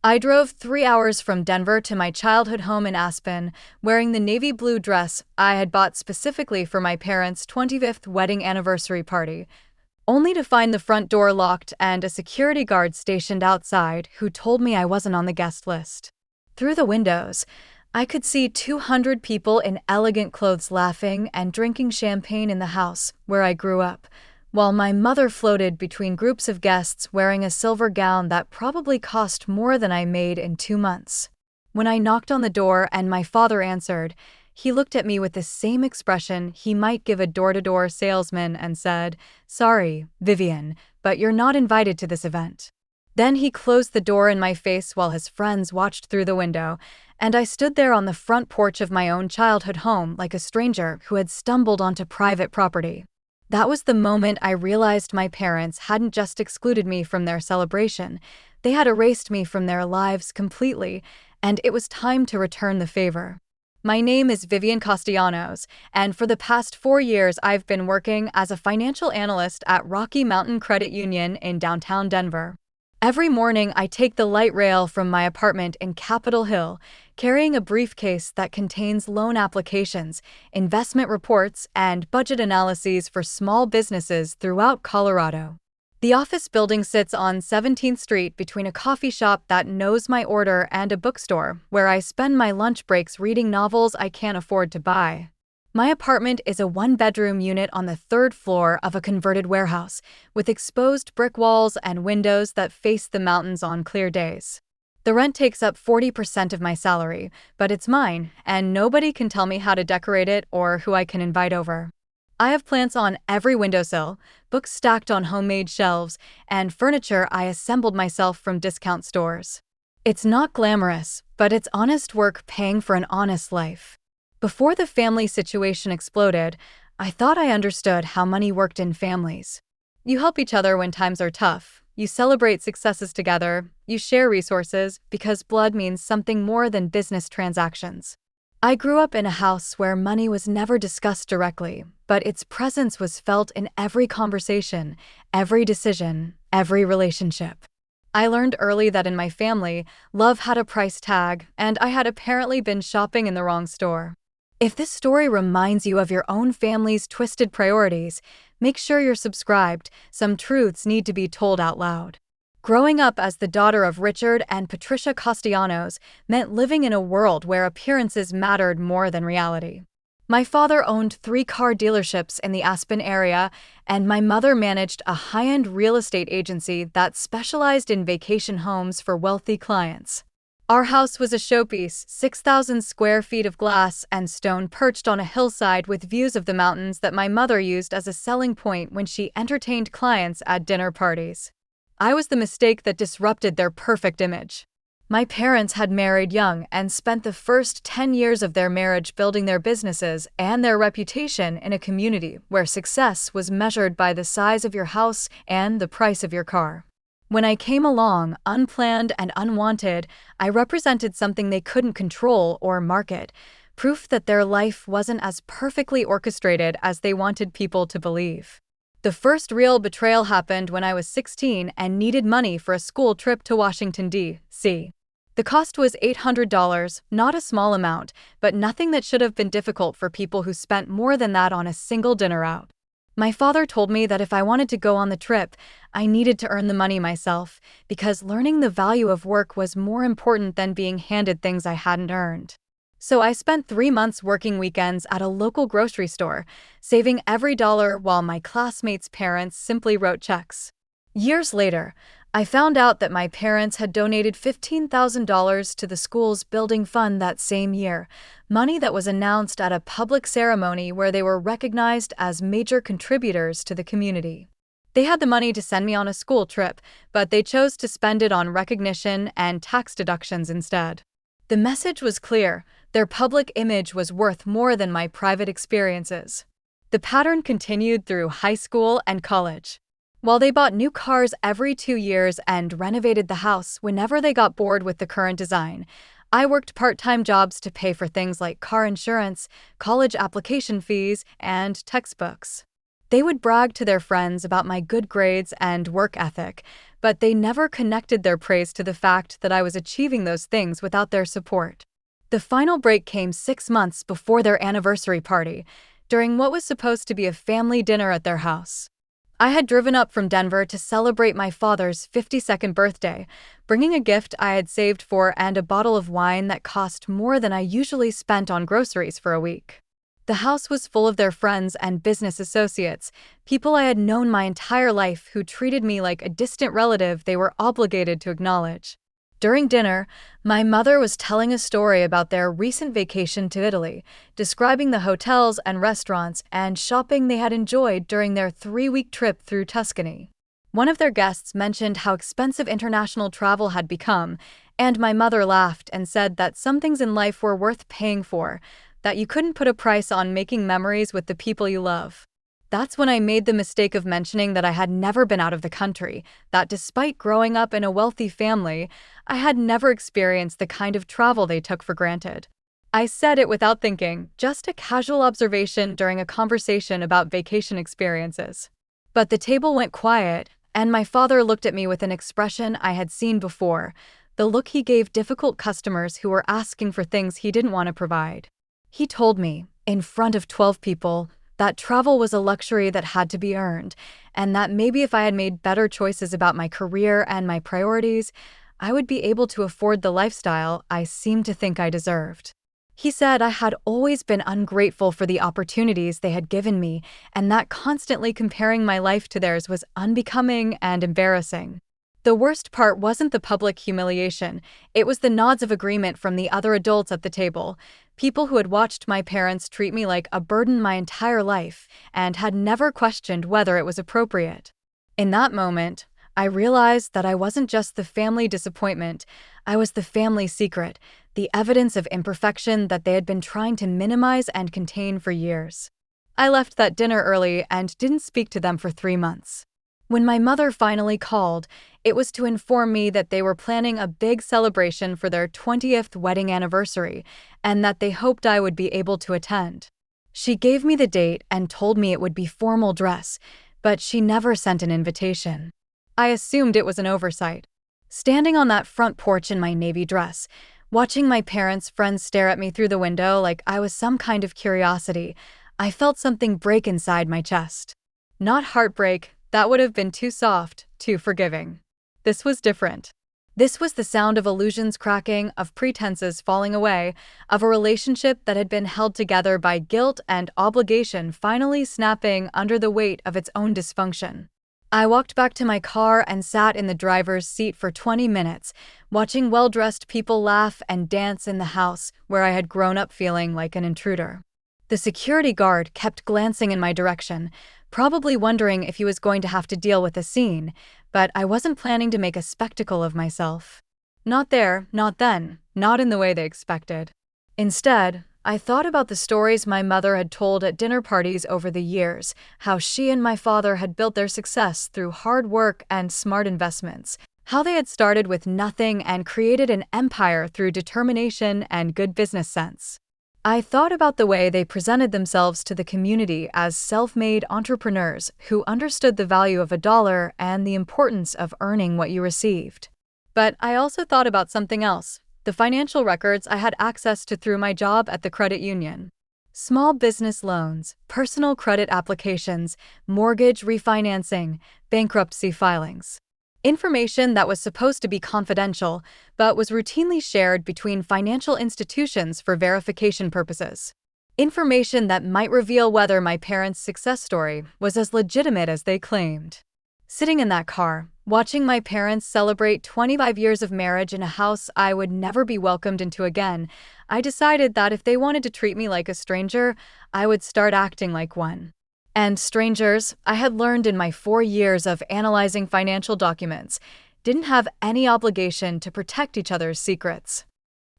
I drove 3 hours from Denver to my childhood home in Aspen, wearing the navy blue dress I had bought specifically for my parents' 25th wedding anniversary party, only to find the front door locked and a security guard stationed outside who told me I wasn't on the guest list. Through the windows, I could see 200 people in elegant clothes laughing and drinking champagne in the house where I grew up, while my mother floated between groups of guests wearing a silver gown that probably cost more than I made in 2 months. When I knocked on the door and my father answered, he looked at me with the same expression he might give a door-to-door salesman and said, "Sorry, Vivian, but you're not invited to this event." Then he closed the door in my face while his friends watched through the window, and I stood there on the front porch of my own childhood home like a stranger who had stumbled onto private property. That was the moment I realized my parents hadn't just excluded me from their celebration, they had erased me from their lives completely, and it was time to return the favor. My name is Vivian Castellanos, and for the past 4 years I've been working as a financial analyst at Rocky Mountain Credit Union in downtown Denver. Every morning I take the light rail from my apartment in Capitol Hill, carrying a briefcase that contains loan applications, investment reports, and budget analyses for small businesses throughout Colorado. The office building sits on 17th Street between a coffee shop that knows my order and a bookstore, where I spend my lunch breaks reading novels I can't afford to buy. My apartment is a one-bedroom unit on the third floor of a converted warehouse, with exposed brick walls and windows that face the mountains on clear days. The rent takes up 40% of my salary, but it's mine, and nobody can tell me how to decorate it or who I can invite over. I have plants on every windowsill, books stacked on homemade shelves, and furniture I assembled myself from discount stores. It's not glamorous, but it's honest work paying for an honest life. Before the family situation exploded, I thought I understood how money worked in families. You help each other when times are tough, you celebrate successes together, you share resources because blood means something more than business transactions. I grew up in a house where money was never discussed directly, but its presence was felt in every conversation, every decision, every relationship. I learned early that in my family, love had a price tag, and I had apparently been shopping in the wrong store. If this story reminds you of your own family's twisted priorities, make sure you're subscribed. Some truths need to be told out loud. Growing up as the daughter of Richard and Patricia Castellanos meant living in a world where appearances mattered more than reality. My father owned 3 car dealerships in the Aspen area, and my mother managed a high-end real estate agency that specialized in vacation homes for wealthy clients. Our house was a showpiece, 6,000 square feet of glass and stone perched on a hillside with views of the mountains that my mother used as a selling point when she entertained clients at dinner parties. I was the mistake that disrupted their perfect image. My parents had married young and spent the first 10 years of their marriage building their businesses and their reputation in a community where success was measured by the size of your house and the price of your car. When I came along, unplanned and unwanted, I represented something they couldn't control or market, proof that their life wasn't as perfectly orchestrated as they wanted people to believe. The first real betrayal happened when I was 16 and needed money for a school trip to Washington, D.C. The cost was $800, not a small amount, but nothing that should have been difficult for people who spent more than that on a single dinner out. My father told me that if I wanted to go on the trip, I needed to earn the money myself, because learning the value of work was more important than being handed things I hadn't earned. So I spent 3 months working weekends at a local grocery store, saving every dollar while my classmates' parents simply wrote checks. Years later, I found out that my parents had donated $15,000 to the school's building fund that same year, money that was announced at a public ceremony where they were recognized as major contributors to the community. They had the money to send me on a school trip, but they chose to spend it on recognition and tax deductions instead. The message was clear: their public image was worth more than my private experiences. The pattern continued through high school and college. While they bought new cars every 2 years and renovated the house whenever they got bored with the current design, I worked part-time jobs to pay for things like car insurance, college application fees, and textbooks. They would brag to their friends about my good grades and work ethic, but they never connected their praise to the fact that I was achieving those things without their support. The final break came 6 months before their anniversary party, during what was supposed to be a family dinner at their house. I had driven up from Denver to celebrate my father's 52nd birthday, bringing a gift I had saved for and a bottle of wine that cost more than I usually spent on groceries for a week. The house was full of their friends and business associates, people I had known my entire life who treated me like a distant relative they were obligated to acknowledge. During dinner, my mother was telling a story about their recent vacation to Italy, describing the hotels and restaurants and shopping they had enjoyed during their 3-week trip through Tuscany. One of their guests mentioned how expensive international travel had become, and my mother laughed and said that some things in life were worth paying for, that you couldn't put a price on making memories with the people you love. That's when I made the mistake of mentioning that I had never been out of the country, that despite growing up in a wealthy family, I had never experienced the kind of travel they took for granted. I said it without thinking, just a casual observation during a conversation about vacation experiences. But the table went quiet, and my father looked at me with an expression I had seen before, the look he gave difficult customers who were asking for things he didn't want to provide. He told me, in front of 12 people, that travel was a luxury that had to be earned, and that maybe if I had made better choices about my career and my priorities, I would be able to afford the lifestyle I seemed to think I deserved. He said I had always been ungrateful for the opportunities they had given me, and that constantly comparing my life to theirs was unbecoming and embarrassing. The worst part wasn't the public humiliation, it was the nods of agreement from the other adults at the table, people who had watched my parents treat me like a burden my entire life and had never questioned whether it was appropriate. In that moment, I realized that I wasn't just the family disappointment, I was the family secret, the evidence of imperfection that they had been trying to minimize and contain for years. I left that dinner early and didn't speak to them for 3 months. When my mother finally called, it was to inform me that they were planning a big celebration for their 20th wedding anniversary and that they hoped I would be able to attend. She gave me the date and told me it would be formal dress, but she never sent an invitation. I assumed it was an oversight. Standing on that front porch in my navy dress, watching my parents' friends stare at me through the window like I was some kind of curiosity, I felt something break inside my chest. Not heartbreak, that would have been too soft, too forgiving. This was different. This was the sound of illusions cracking, of pretenses falling away, of a relationship that had been held together by guilt and obligation finally snapping under the weight of its own dysfunction. I walked back to my car and sat in the driver's seat for 20 minutes, watching well-dressed people laugh and dance in the house where I had grown up feeling like an intruder. The security guard kept glancing in my direction, probably wondering if he was going to have to deal with a scene, but I wasn't planning to make a spectacle of myself. Not there, not then, not in the way they expected. Instead, I thought about the stories my mother had told at dinner parties over the years, how she and my father had built their success through hard work and smart investments, how they had started with nothing and created an empire through determination and good business sense. I thought about the way they presented themselves to the community as self-made entrepreneurs who understood the value of a dollar and the importance of earning what you received. But I also thought about something else, the financial records I had access to through my job at the credit union. Small business loans, personal credit applications, mortgage refinancing, bankruptcy filings. Information that was supposed to be confidential, but was routinely shared between financial institutions for verification purposes. Information that might reveal whether my parents' success story was as legitimate as they claimed. Sitting in that car, watching my parents celebrate 25 years of marriage in a house I would never be welcomed into again, I decided that if they wanted to treat me like a stranger, I would start acting like one. And strangers, I had learned in my 4 years of analyzing financial documents, didn't have any obligation to protect each other's secrets.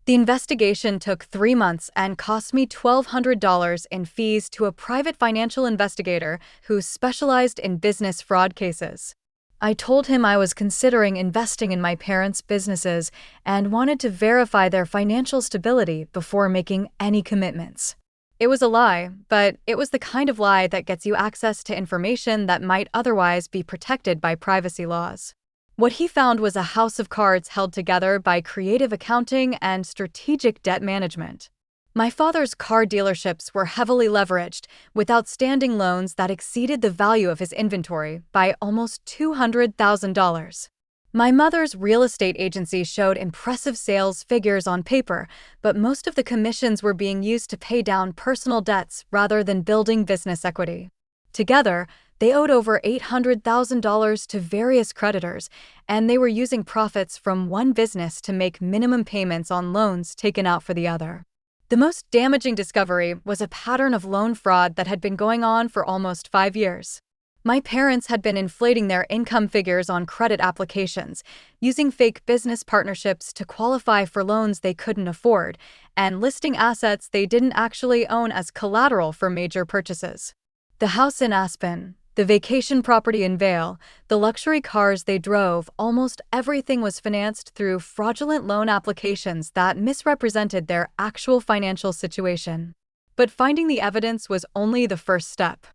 The investigation took 3 months and cost me $1,200 in fees to a private financial investigator who specialized in business fraud cases. I told him I was considering investing in my parents' businesses and wanted to verify their financial stability before making any commitments. It was a lie, but it was the kind of lie that gets you access to information that might otherwise be protected by privacy laws. What he found was a house of cards held together by creative accounting and strategic debt management. My father's car dealerships were heavily leveraged, with outstanding loans that exceeded the value of his inventory by almost $200,000. My mother's real estate agency showed impressive sales figures on paper, but most of the commissions were being used to pay down personal debts rather than building business equity. Together, they owed over $800,000 to various creditors, and they were using profits from one business to make minimum payments on loans taken out for the other. The most damaging discovery was a pattern of loan fraud that had been going on for almost 5 years. My parents had been inflating their income figures on credit applications, using fake business partnerships to qualify for loans they couldn't afford, and listing assets they didn't actually own as collateral for major purchases. The house in Aspen, the vacation property in Vail, the luxury cars they drove, almost everything was financed through fraudulent loan applications that misrepresented their actual financial situation. But finding the evidence was only the first step.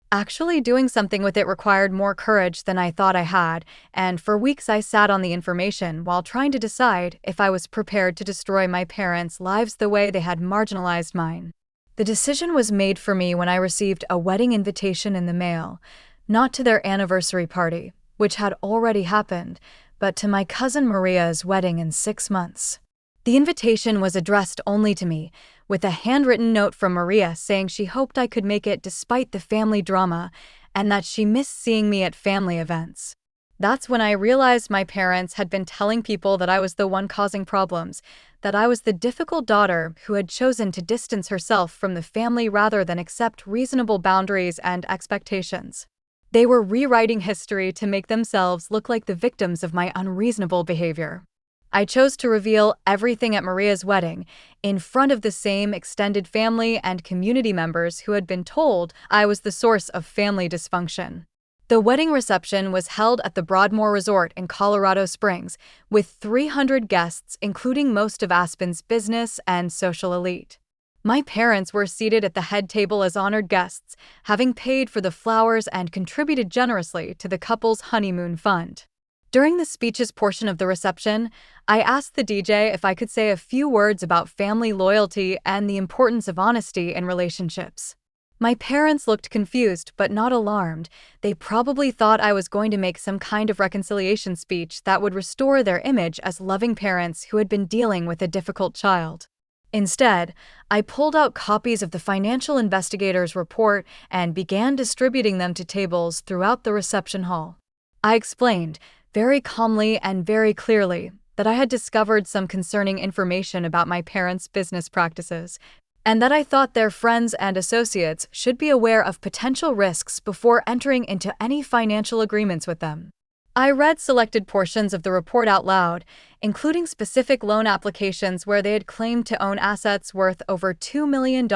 Actually doing something with it required more courage than I thought I had, and for weeks I sat on the information while trying to decide if I was prepared to destroy my parents' lives the way they had marginalized mine. The decision was made for me when I received a wedding invitation in the mail, not to their anniversary party, which had already happened, but to my cousin Maria's wedding in 6 months. The invitation was addressed only to me, with a handwritten note from Maria saying she hoped I could make it despite the family drama and that she missed seeing me at family events. That's when I realized my parents had been telling people that I was the one causing problems, that I was the difficult daughter who had chosen to distance herself from the family rather than accept reasonable boundaries and expectations. They were rewriting history to make themselves look like the victims of my unreasonable behavior. I chose to reveal everything at Maria's wedding, in front of the same extended family and community members who had been told I was the source of family dysfunction. The wedding reception was held at the Broadmoor Resort in Colorado Springs, with 300 guests, including most of Aspen's business and social elite. My parents were seated at the head table as honored guests, having paid for the flowers and contributed generously to the couple's honeymoon fund. During the speeches portion of the reception, I asked the DJ if I could say a few words about family loyalty and the importance of honesty in relationships. My parents looked confused but not alarmed. They probably thought I was going to make some kind of reconciliation speech that would restore their image as loving parents who had been dealing with a difficult child. Instead, I pulled out copies of the financial investigator's report and began distributing them to tables throughout the reception hall. I explained, very calmly and very clearly, that I had discovered some concerning information about my parents' business practices, and that I thought their friends and associates should be aware of potential risks before entering into any financial agreements with them. I read selected portions of the report out loud, including specific loan applications where they had claimed to own assets worth over $2 million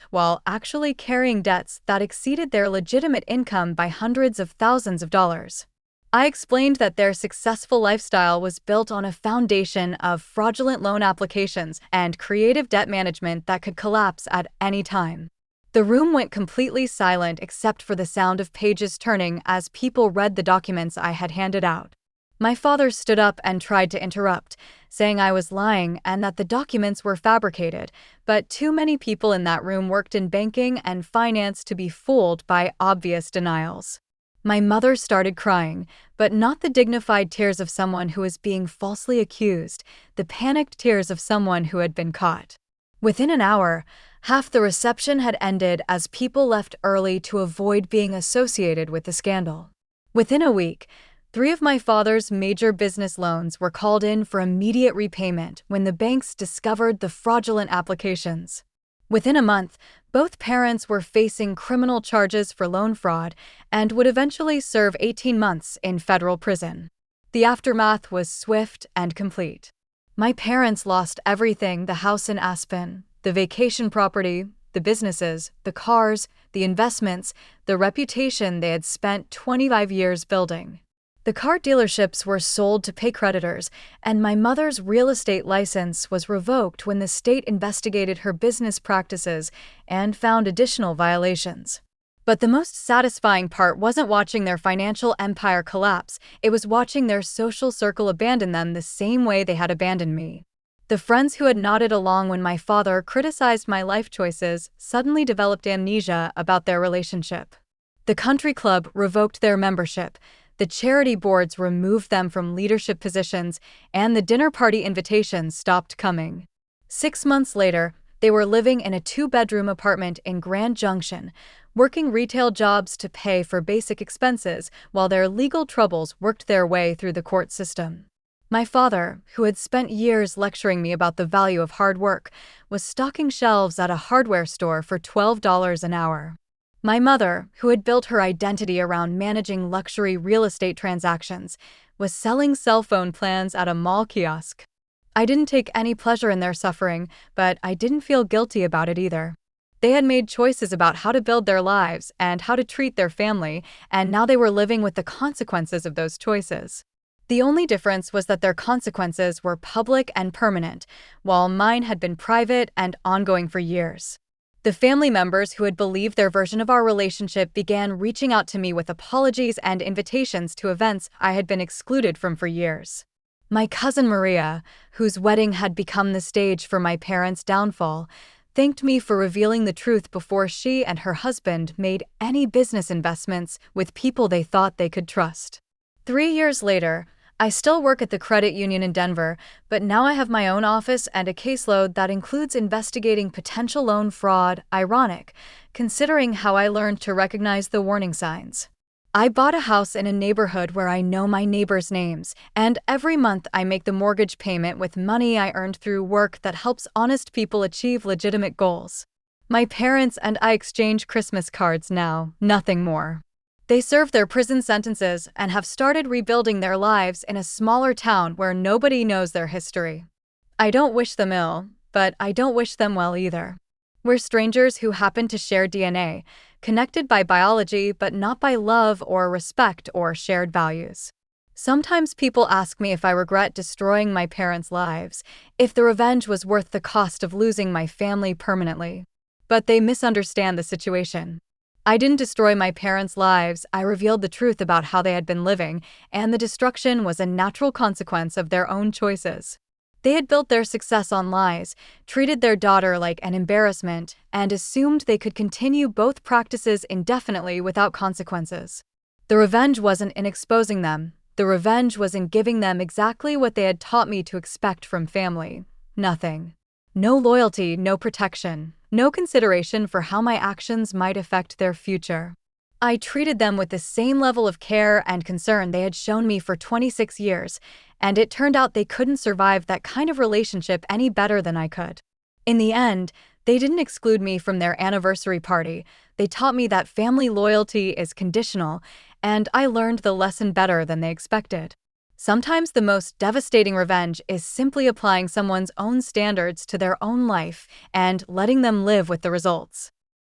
while actually carrying debts that exceeded their legitimate income by hundreds of thousands of dollars. I explained that their successful lifestyle was built on a foundation of fraudulent loan applications and creative debt management that could collapse at any time. The room went completely silent except for the sound of pages turning as people read the documents I had handed out. My father stood up and tried to interrupt, saying I was lying and that the documents were fabricated, but too many people in that room worked in banking and finance to be fooled by obvious denials. My mother started crying, but not the dignified tears of someone who was being falsely accused, the panicked tears of someone who had been caught. Within an hour, half the reception had ended as people left early to avoid being associated with the scandal. Within a week, 3 of my father's major business loans were called in for immediate repayment when the banks discovered the fraudulent applications. Within a month, both parents were facing criminal charges for loan fraud and would eventually serve 18 months in federal prison. The aftermath was swift and complete. My parents lost everything: the house in Aspen, the vacation property, the businesses, the cars, the investments, the reputation they had spent 25 years building. The car dealerships were sold to pay creditors, and my mother's real estate license was revoked when the state investigated her business practices and found additional violations. But the most satisfying part wasn't watching their financial empire collapse, it was watching their social circle abandon them the same way they had abandoned me. The friends who had nodded along when my father criticized my life choices suddenly developed amnesia about their relationship. The country club revoked their membership, the charity boards removed them from leadership positions, and the dinner party invitations stopped coming. 6 months later, they were living in a two-bedroom apartment in Grand Junction, working retail jobs to pay for basic expenses while their legal troubles worked their way through the court system. My father, who had spent years lecturing me about the value of hard work, was stocking shelves at a hardware store for $12 an hour. My mother, who had built her identity around managing luxury real estate transactions, was selling cell phone plans at a mall kiosk. I didn't take any pleasure in their suffering, but I didn't feel guilty about it either. They had made choices about how to build their lives and how to treat their family, and now they were living with the consequences of those choices. The only difference was that their consequences were public and permanent, while mine had been private and ongoing for years. The family members who had believed their version of our relationship began reaching out to me with apologies and invitations to events I had been excluded from for years. My cousin Maria, whose wedding had become the stage for my parents' downfall, thanked me for revealing the truth before she and her husband made any business investments with people they thought they could trust. 3 years later, I still work at the credit union in Denver, but now I have my own office and a caseload that includes investigating potential loan fraud. Ironic, considering how I learned to recognize the warning signs. I bought a house in a neighborhood where I know my neighbors' names, and every month I make the mortgage payment with money I earned through work that helps honest people achieve legitimate goals. My parents and I exchange Christmas cards now, nothing more. They served their prison sentences and have started rebuilding their lives in a smaller town where nobody knows their history. I don't wish them ill, but I don't wish them well either. We're strangers who happen to share DNA, connected by biology but not by love or respect or shared values. Sometimes people ask me if I regret destroying my parents' lives, if the revenge was worth the cost of losing my family permanently. But they misunderstand the situation. I didn't destroy my parents' lives, I revealed the truth about how they had been living, and the destruction was a natural consequence of their own choices. They had built their success on lies, treated their daughter like an embarrassment, and assumed they could continue both practices indefinitely without consequences. The revenge wasn't in exposing them, the revenge was in giving them exactly what they had taught me to expect from family: nothing. No loyalty, no protection, no consideration for how my actions might affect their future. I treated them with the same level of care and concern they had shown me for 26 years, and it turned out they couldn't survive that kind of relationship any better than I could. In the end, they didn't exclude me from their anniversary party. They taught me that family loyalty is conditional, and I learned the lesson better than they expected. Sometimes the most devastating revenge is simply applying someone's own standards to their own life and letting them live with the results.